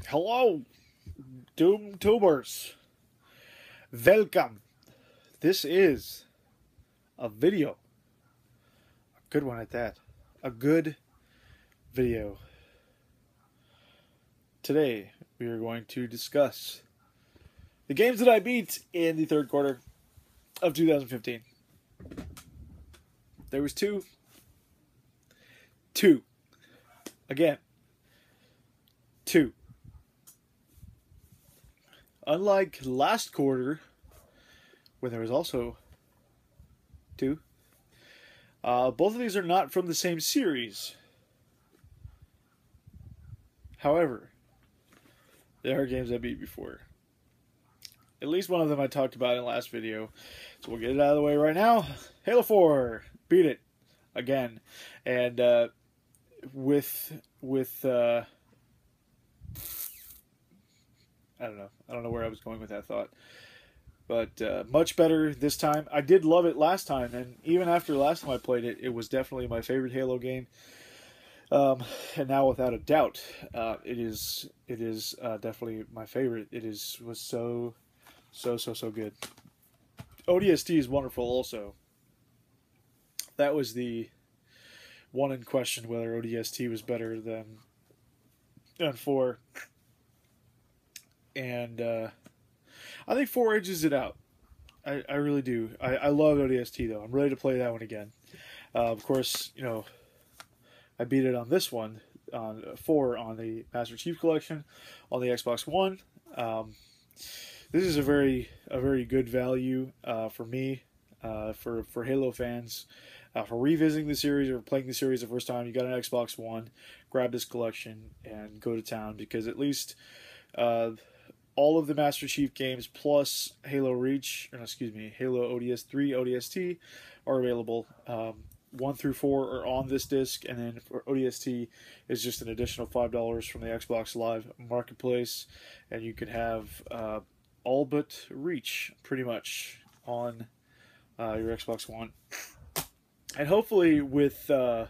Hello, Doom Tubers. Welcome. This is a video. A good one at that. A good video. Today, we are going to discuss the games that I beat in the third quarter of 2015. There was two. Again. Two. Unlike last quarter, where there was also two, both of these are not from the same series. However, there are games I beat before. At least one of them I talked about in the last video. So we'll get it out of the way right now. Halo 4. Beat it. Again. And with I don't know where I was going with that thought. But much better this time. I did love it last time, and even after last time I played it, it was definitely my favorite Halo game. And now, without a doubt, it is definitely my favorite. Was so good. ODST is wonderful also. That was the one in question, whether ODST was better than 4. And I think 4 edges it out. I really do. I love ODST, though. I'm ready to play that one again. Of course, I beat it on this one, on 4 on the Master Chief Collection, on the Xbox One. This is a very good value for me, for Halo fans. For revisiting the series or playing the series the first time, you got an Xbox One, grab this collection and go to town, because at least all of the Master Chief games plus Halo Reach, Halo ODS3, ODST are available. 1 through 4 are on this disc, and then for ODST is just an additional $5 from the Xbox Live Marketplace, and you can have all but Reach pretty much on your Xbox One. And hopefully with the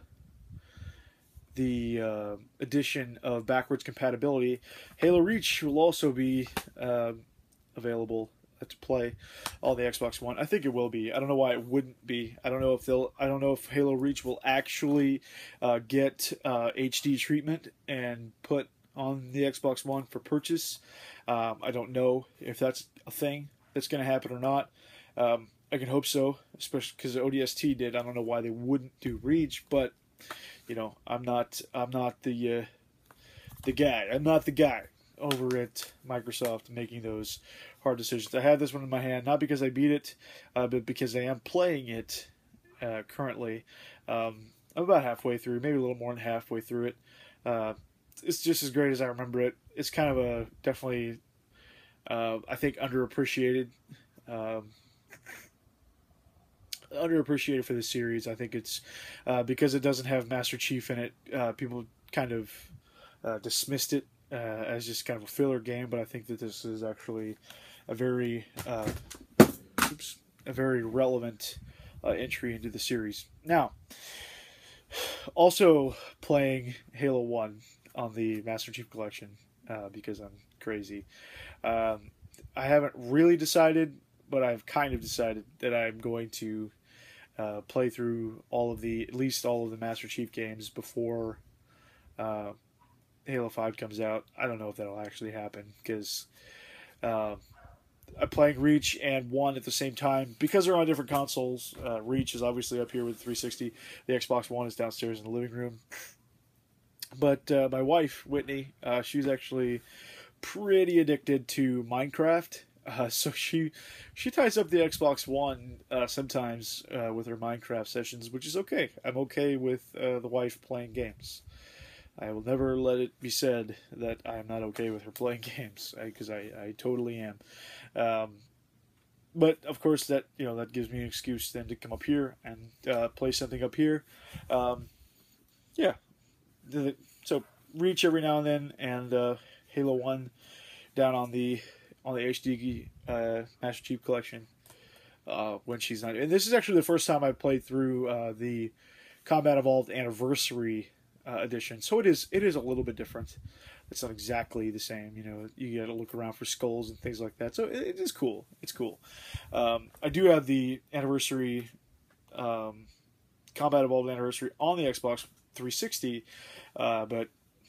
addition of backwards compatibility, Halo Reach will also be available to play on the Xbox One. I think it will be. I don't know why it wouldn't be. I don't know if Halo Reach will actually get HD treatment and put on the Xbox One for purchase. I don't know if that's a thing that's going to happen or not. I can hope so, especially because ODST did. I don't know why they wouldn't do Reach, but I'm not the guy. I'm not the guy over at Microsoft making those hard decisions. I have this one in my hand, not because I beat it, but because I am playing it currently. I'm about halfway through, maybe a little more than halfway through it. It's just as great as I remember it. It's kind of definitely, I think, underappreciated. Underappreciated for the series. I think it's because it doesn't have Master Chief in it. People kind of dismissed it as just kind of a filler game, but I think that this is actually a very relevant entry into the series. Now, also playing Halo 1 on the Master Chief Collection because I'm crazy. I haven't really decided, but I've kind of decided that I'm going to play through at least all of the Master Chief games before Halo 5 comes out. I don't know if that'll actually happen, because I'm playing Reach and 1 at the same time because they're on different consoles. Reach is obviously up here with the 360. The Xbox One is downstairs in the living room. But my wife, Whitney, she's actually pretty addicted to Minecraft. So she ties up the Xbox One sometimes with her Minecraft sessions, which is okay. I'm okay with the wife playing games. I will never let it be said that I am not okay with her playing games, because I totally am. But of course that gives me an excuse then to come up here and play something up here. Yeah. So Reach every now and then, and Halo 1 down on the HD Master Chief Collection when she's not. And this is actually the first time I played through the Combat Evolved Anniversary edition, so it is a little bit different. It's not exactly the same. You got to look around for skulls and things like that. So it is cool. It's cool. I do have the anniversary, Combat Evolved Anniversary on the Xbox 360, but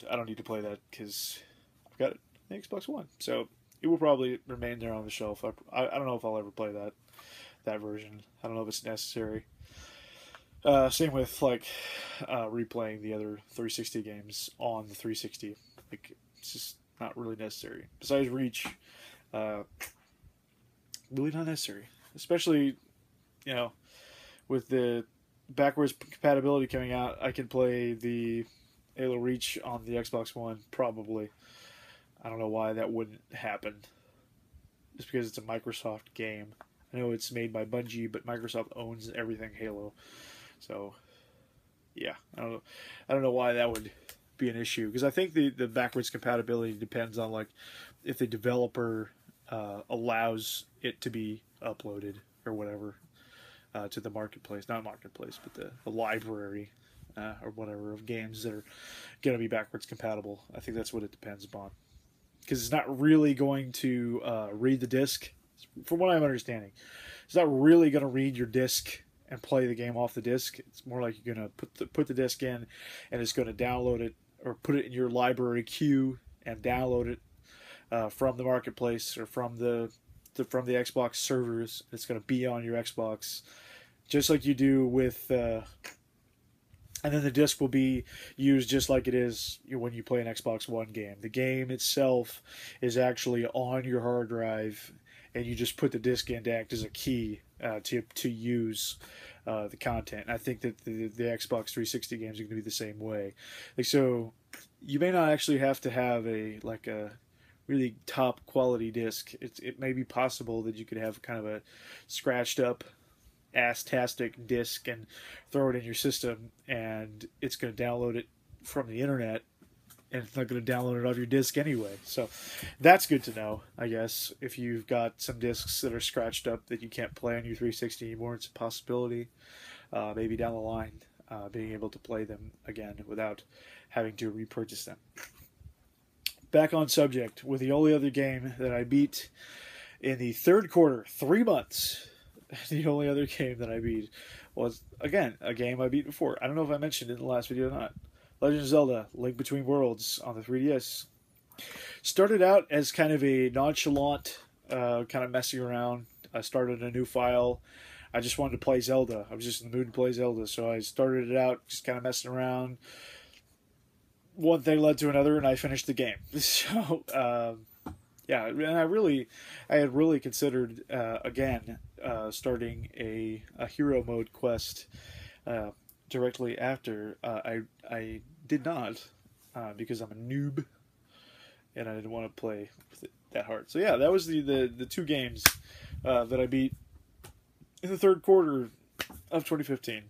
I don't need to play that because I've got it on the Xbox One. So it will probably remain there on the shelf. I don't know if I'll ever play that version. I don't know if it's necessary. Same with replaying the other 360 games on the 360. It's just not really necessary. Besides Reach, really not necessary. Especially, with the backwards compatibility coming out, I can play the Halo Reach on the Xbox One, probably. I don't know why that wouldn't happen. Just because it's a Microsoft game. I know it's made by Bungie, but Microsoft owns everything Halo. So, yeah, I don't know why that would be an issue, because I think the backwards compatibility depends on if the developer allows it to be uploaded or whatever to the marketplace, not marketplace, but the library or whatever of games that are going to be backwards compatible. I think that's what it depends upon, because it's not really going to read the disc, from what I'm understanding. It's not really going to read your disc and play the game off the disc. It's more like you're going to put the disc in, and it's going to download it or put it in your library queue and download it from the marketplace or from the Xbox servers. It's going to be on your Xbox, just like you do with, and then the disc will be used just like it is when you play an Xbox One game. The game itself is actually on your hard drive, and you just put the disc in to act as a key to use the content. And I think that the Xbox 360 games are going to be the same way. So you may not actually have to have a really top quality disc. It may be possible that you could have kind of a scratched up ass-tastic disc and throw it in your system, and it's going to download it from the internet, and it's not going to download it off your disc anyway. So that's good to know, I guess. If you've got some discs that are scratched up that you can't play on your 360 anymore, it's a possibility, maybe down the line, being able to play them again without having to repurchase them. Back on subject, with the only other game that I beat in the third quarter, 3 months, the only other game that I beat was, again, a game I beat before. I don't know if I mentioned it in the last video or not. Legend of Zelda: Link Between Worlds on the 3DS. Started out as kind of a nonchalant, kind of messing around. I started a new file. I just wanted to play Zelda. I was just in the mood to play Zelda, so I started it out just kind of messing around. One thing led to another, and I finished the game. So, yeah, and I had really considered, again, starting a hero mode quest directly after. I did not, because I'm a noob, and I didn't want to play with it that hard. So yeah, that was the two games that I beat in the third quarter of 2015.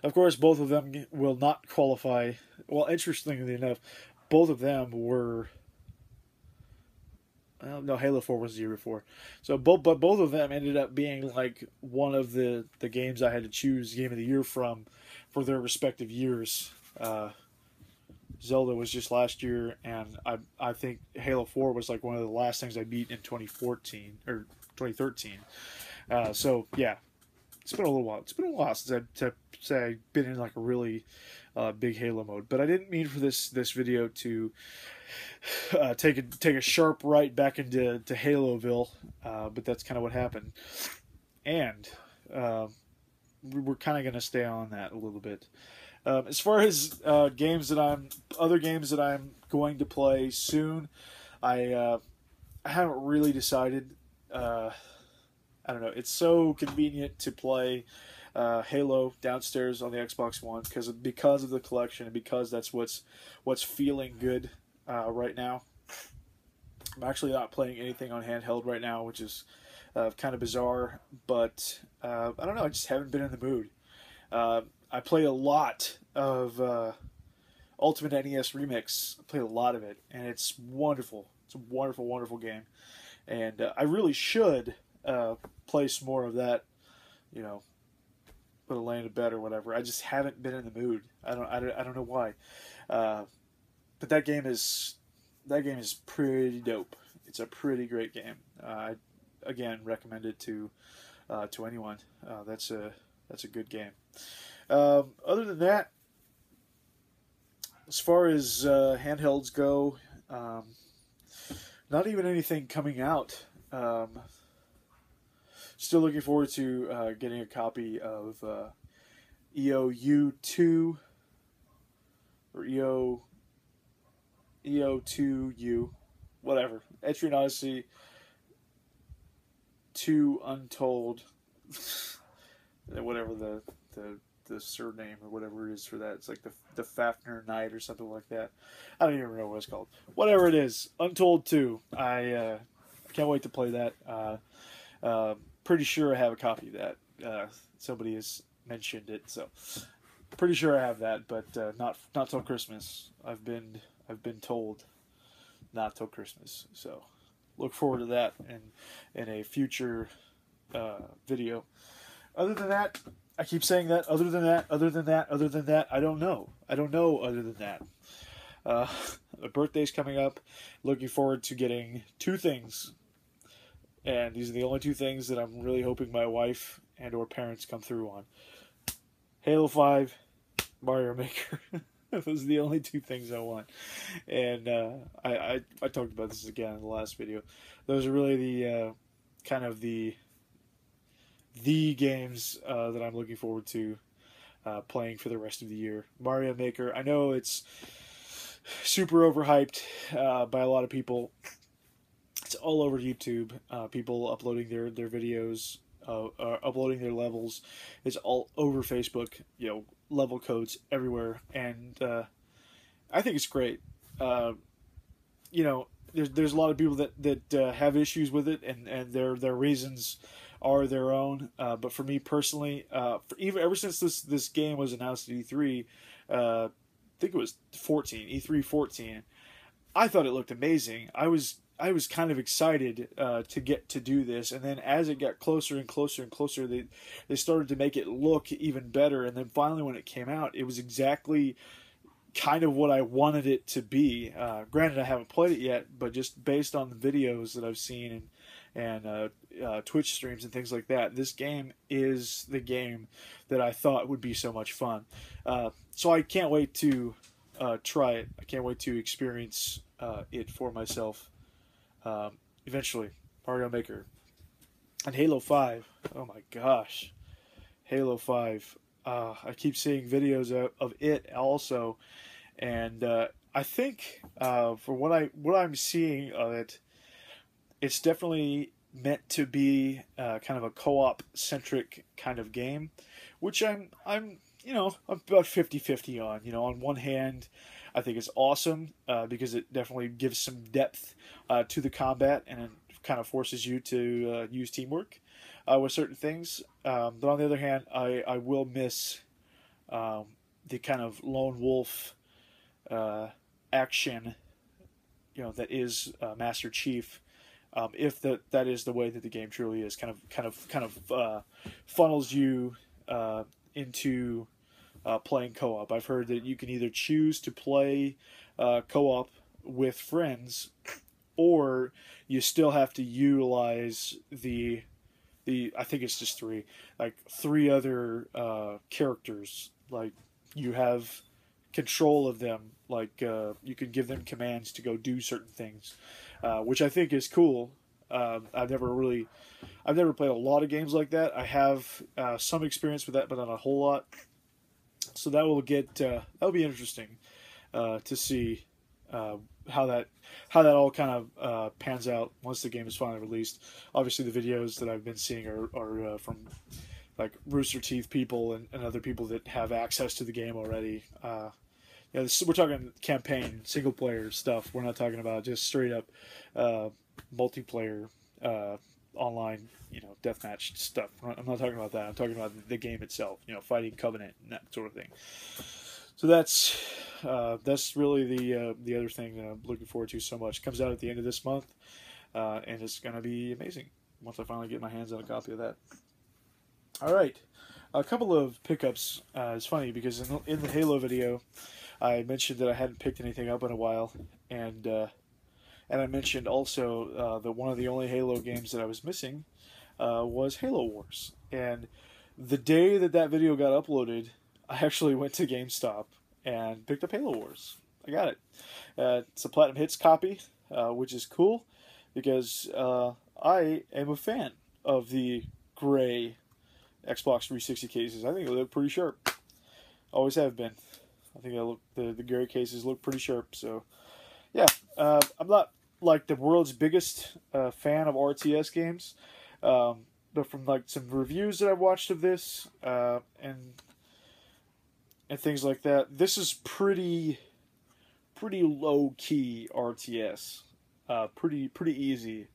Of course, both of them will not qualify. Well, interestingly enough, both of them were... Well, no, Halo 4 was the year before. So both of them ended up being one of the games I had to choose Game of the Year from for their respective years. Zelda was just last year, and I think Halo 4 was one of the last things I beat in 2014 or 2013. So yeah, it's been a little while. It's been a while since I've been in a really big Halo mode. But I didn't mean for this video to take a sharp right back into Haloville, but that's kind of what happened. And we're kind of going to stay on that a little bit. As far as other games that I'm going to play soon, I haven't really decided. I don't know. It's so convenient to play Halo downstairs on the Xbox One because of the collection, and because that's what's feeling good right now. I'm actually not playing anything on handheld right now, which is kind of bizarre. But I don't know. I just haven't been in the mood. I play a lot of Ultimate NES Remix. I played a lot of it, and it's wonderful. It's a wonderful, wonderful game, and I really should play some more of that. but laying in bed or whatever. I just haven't been in the mood. I don't know why. But that game is pretty dope. It's a pretty great game. I again recommend it to anyone. That's a good game. Other than that, as far as handhelds go, not even anything coming out. Still looking forward to getting a copy of EOU2 or EO2U, whatever. Etrian Odyssey 2 Untold, whatever the surname or whatever it is for that. It's like the Fafnir Knight or something like that. I don't even know what it's called. Whatever it is, Untold 2. I can't wait to play that. Pretty sure I have a copy of that. Somebody has mentioned it, so pretty sure I have that, but not till Christmas. I've been told not till Christmas, so look forward to that in a future video. Other than that, I keep saying that. Other than that, I don't know. Other than that, my birthday's coming up. Looking forward to getting 2 things. And these are the only 2 things that I'm really hoping my wife and or parents come through on. Halo 5, Mario Maker. Those are the only 2 things I want. And I talked about this again in the last video. Those are really the kind of the games that I'm looking forward to playing for the rest of the year. Mario Maker, I know it's super overhyped by a lot of people. It's all over YouTube. People uploading their videos, uploading their levels. It's all over Facebook. Level codes everywhere, and I think it's great. There's a lot of people that have issues with it, and their reasons are their own. But for me personally, ever since this game was announced at E3, I think it was E3 14. I thought it looked amazing. I was kind of excited to get to do this, and then as it got closer and closer and closer, they started to make it look even better, and then finally when it came out, it was exactly kind of what I wanted it to be. Granted, I haven't played it yet, but just based on the videos that I've seen and Twitch streams and things like that, this game is the game that I thought would be so much fun. So I can't wait to try it. I can't wait to experience it for myself. Eventually, Mario Maker. And Halo 5. Oh my gosh. Halo 5. I keep seeing videos of it also. And I think for what I'm seeing of it, it's definitely meant to be kind of a co-op centric kind of game, which I'm about 50-50 on. On one hand, I think it's awesome because it definitely gives some depth to the combat, and it kind of forces you to use teamwork with certain things. But on the other hand, I will miss the kind of lone wolf action, that is Master Chief. If that is the way that the game truly is, kind of funnels you into playing co-op. I've heard that you can either choose to play co-op with friends, or you still have to utilize the I think it's just 3 other characters. Like, you have control of them. Like, you can give them commands to go do certain things, which I think is cool. I've never played a lot of games like that. I have some experience with that, but not a whole lot. So that'll be interesting to see how that all kind of pans out once the game is finally released. Obviously, the videos that I've been seeing are from like Rooster Teeth people and other people that have access to the game already. We're talking campaign, single player stuff. We're not talking about just straight up multiplayer online, deathmatch stuff. I'm not talking about that. I'm talking about the game itself, fighting Covenant and that sort of thing. So that's really the other thing that I'm looking forward to so much. It comes out at the end of this month, and it's going to be amazing once I finally get my hands on a copy of that. All right. A couple of pickups. It's funny because in the Halo video, I mentioned that I hadn't picked anything up in a while, and I mentioned also that one of the only Halo games that I was missing was Halo Wars. And the day that that video got uploaded, I actually went to GameStop and picked up Halo Wars. I got it. It's a Platinum Hits copy, which is cool because I am a fan of the gray Xbox 360 cases. I think they look pretty sharp. Always have been. I think the gray cases look pretty sharp. So, yeah, I'm not like the world's biggest fan of RTS games, but from like some reviews that I've watched of this and things like that, this is pretty low key RTS. Pretty easy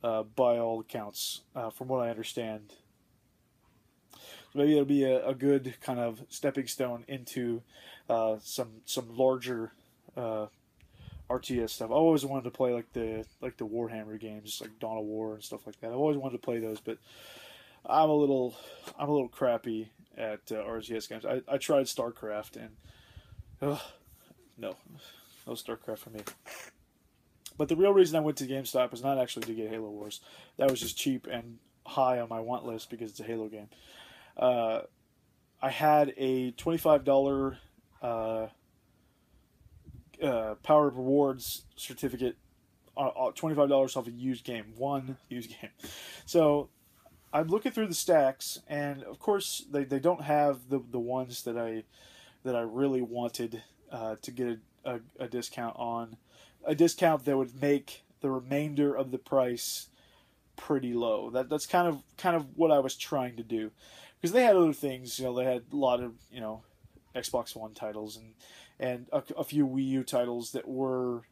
by all accounts, from what I understand. So maybe it'll be a good kind of stepping stone into some larger RTS stuff. I always wanted to play like the Warhammer games, like Dawn of War and stuff like that. I've always wanted to play those, but I'm a little crappy at RTS games. I tried StarCraft and no StarCraft for me. But the real reason I went to GameStop was not actually to get Halo Wars. That was just cheap and high on my want list because it's a Halo game. I had a $25 Power Rewards certificate, $25 off a used game, one used game. So I'm looking through the stacks, and of course they don't have the ones that I really wanted to get a discount on, a discount that would make the remainder of the price pretty low. That's kind of what I was trying to do, because they had other things. You know, they had a lot of Xbox One titles and a few Wii U titles that were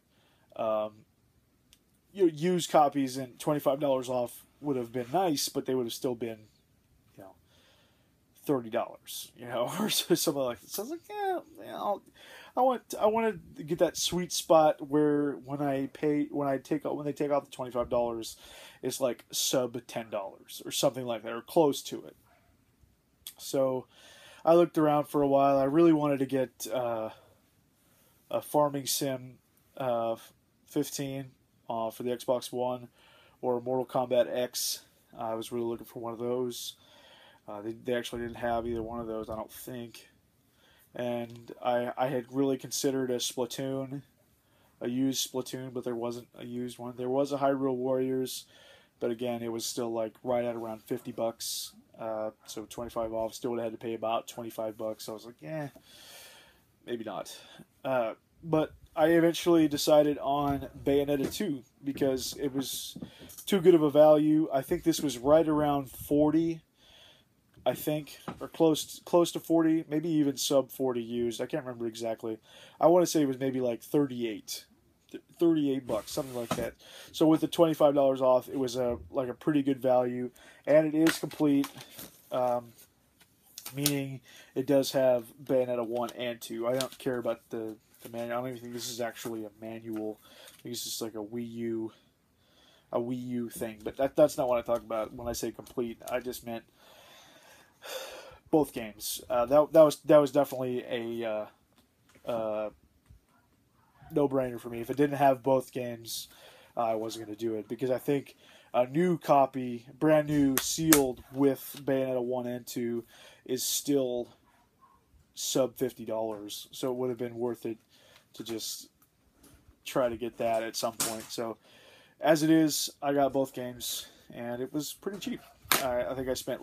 used copies, and $25 off would have been nice, but they would have still been $30, or something like that. So I was like, yeah, I want to get that sweet spot where when they take out the $25, it's like sub $10 or something like that, or close to it. So I looked around for a while. I really wanted to get a Farming Sim 15 for the Xbox One, or Mortal Kombat X. I was really looking for one of those. They actually didn't have either one of those, I don't think. And I had really considered a Splatoon, a used Splatoon, but there wasn't a used one. There was a Hyrule Warriors, but again, it was still like right at around $50. So 25 off, still would have had to pay about $25. So I was like, maybe not. But I eventually decided on Bayonetta 2 because it was too good of a value. I think this was right around 40. I think, or close to 40, maybe even sub 40 used. I can't remember exactly. I want to say it was maybe like $38, something like that. So with the $25 off, it was a pretty good value, and it is complete, meaning it does have Bayonetta 1 and 2. I don't care about the manual. I don't even think this is actually a manual. I think it's just like a Wii U thing. But that's not what I talk about when I say complete. I just meant both games. That was definitely a no-brainer for me. If it didn't have both games, I wasn't going to do it, because I think a new copy, brand new, sealed with Bayonetta 1 and 2, is still sub $50. So it would have been worth it to just try to get that at some point. So as it is, I got both games, and it was pretty cheap. I think I spent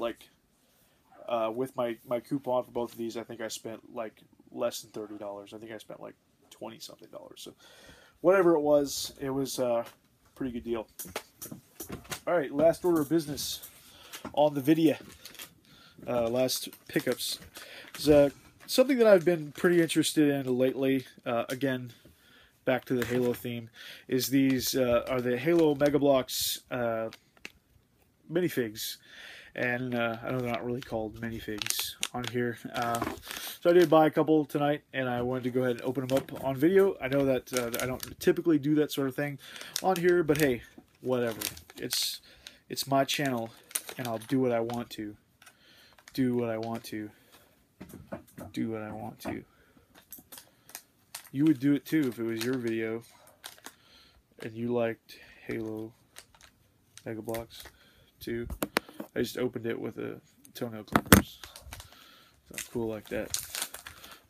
with my coupon for both of these, I think I spent like less than $30. I think I spent like $20-something. So whatever it was a pretty good deal. All right, last order of business on the video. Last pickups. It's something that I've been pretty interested in lately. Again, back to the Halo theme, is these are the Halo Mega Bloks minifigs. And I know they're not really called minifigs on here. So I did buy a couple tonight, and I wanted to go ahead and open them up on video. I know that I don't typically do that sort of thing on here, but hey, whatever. It's my channel, and I'll do what I want to. do what I want to. Do what I want to. You would do it too if it was your video and you liked Halo Mega Bloks too. I just opened it with a toenail clippers. So I'm cool like that.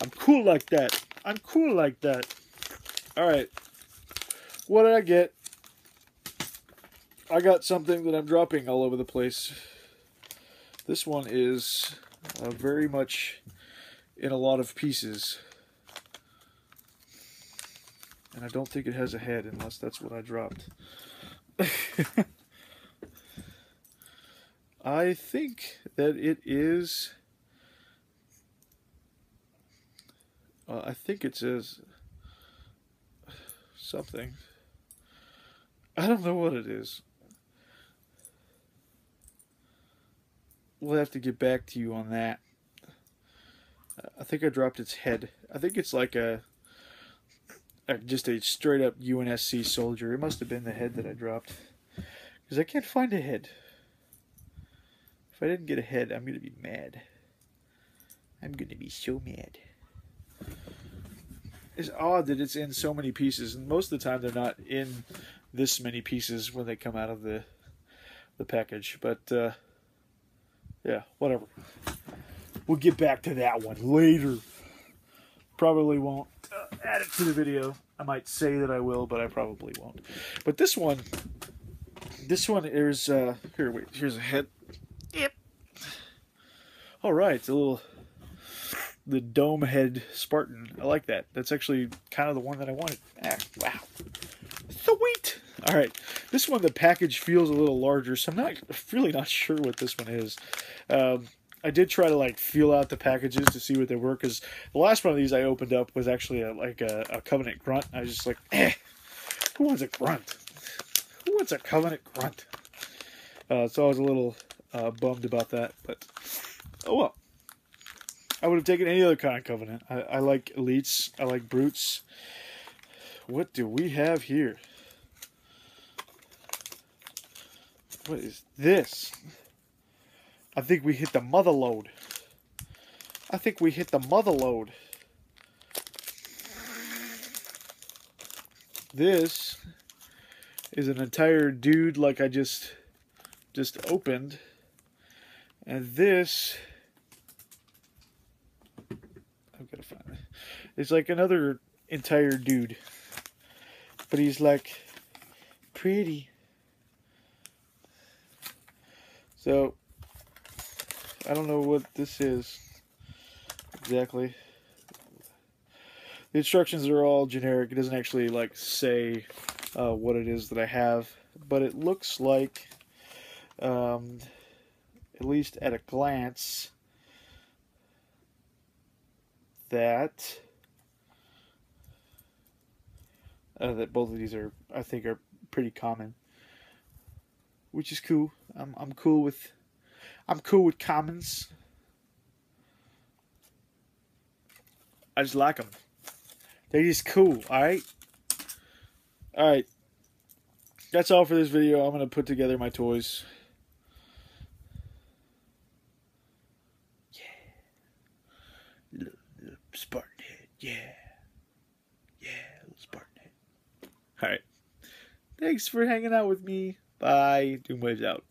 I'm cool like that. I'm cool like that. Alright. What did I get? I got something that I'm dropping all over the place. This one is very much in a lot of pieces. And I don't think it has a head unless that's what I dropped. I think that it is... I think it says something. I don't know what it is. We'll have to get back to you on that. I think I dropped its head. I think it's like just a straight up UNSC soldier. It must have been the head that I dropped. Because I can't find a head. If I didn't get a head, I'm going to be mad. I'm going to be so mad. It's odd that it's in so many pieces. And most of the time they're not in this many pieces when they come out of the package. But, yeah, whatever. We'll get back to that one later. Probably won't add it to the video. I might say that I will, but I probably won't. But this one is, here, wait, here's a head. Yep. Alright, it's a little, the dome head Spartan. I like that. That's actually kind of the one that I wanted. Ah, wow. Sweet! Alright, this one, the package feels a little larger, so I'm really not sure what this one is. I did try to like feel out the packages to see what they were, because the last one of these I opened up was actually a Covenant Grunt. I was just like, who wants a Grunt? Who wants a Covenant Grunt? So I was a little bummed about that, but oh well. I would have taken any other kind of Covenant. I like Elites. I like Brutes. What do we have here? What is this? I think we hit the mother load. I think we hit the mother load. This is an entire dude like I just opened. And this, I've got to find it. It's like another entire dude. But he's like pretty. So I don't know what this is exactly. The instructions are all generic. It doesn't actually like say what it is that I have, but it looks like, at least at a glance, that both of these are, I think, are pretty common, which is cool. I'm cool with commons. I just like them. They're just cool, alright? Alright. That's all for this video. I'm going to put together my toys. Yeah. Little Spartan head. Yeah. Yeah, little Spartan head. Alright. Thanks for hanging out with me. Bye. Doomwaves out.